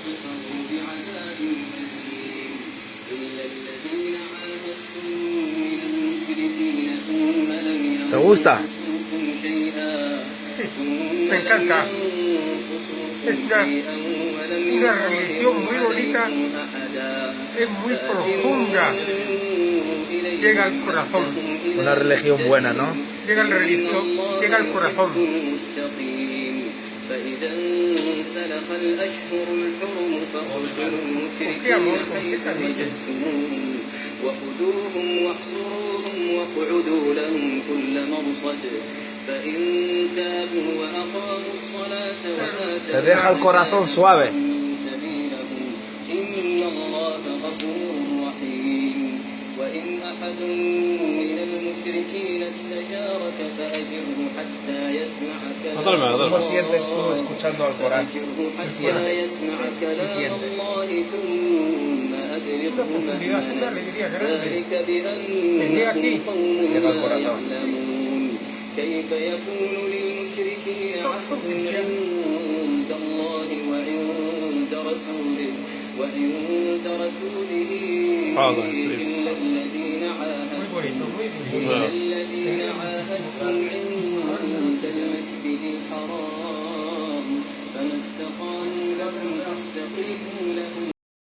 كفروا بعذاب أليم إلا الذين عاهدتم من المشركين ثم لم ينقصوكم شيئا Me encanta. Es una religión muy bonita, es muy profunda, llega al corazón. Una religión buena, ¿no? Llega al religión, llega al corazón. Qué amor, qué cariño. وخذوهم واحصروهم واقعدوا لهم كل مرصد فإن تابوا وأقاموا الصلاة وآتوا Te deja el corazón suave. سبيله إن الله غفور رحيم وإن أحد من المشركين استجارك فأجره حتى يسمع كلام ¿Cómo sientes tú escuchando al Corán? ¿Qué حتى sientes? يسمع ¿Qué كلام sientes? الله ثم أبلغه مأمنه ذلك بأنهم قوم لا يعلمون كيف يكون للمشركين عهد عند الله وعند رسوله إلا الذين عاهدوا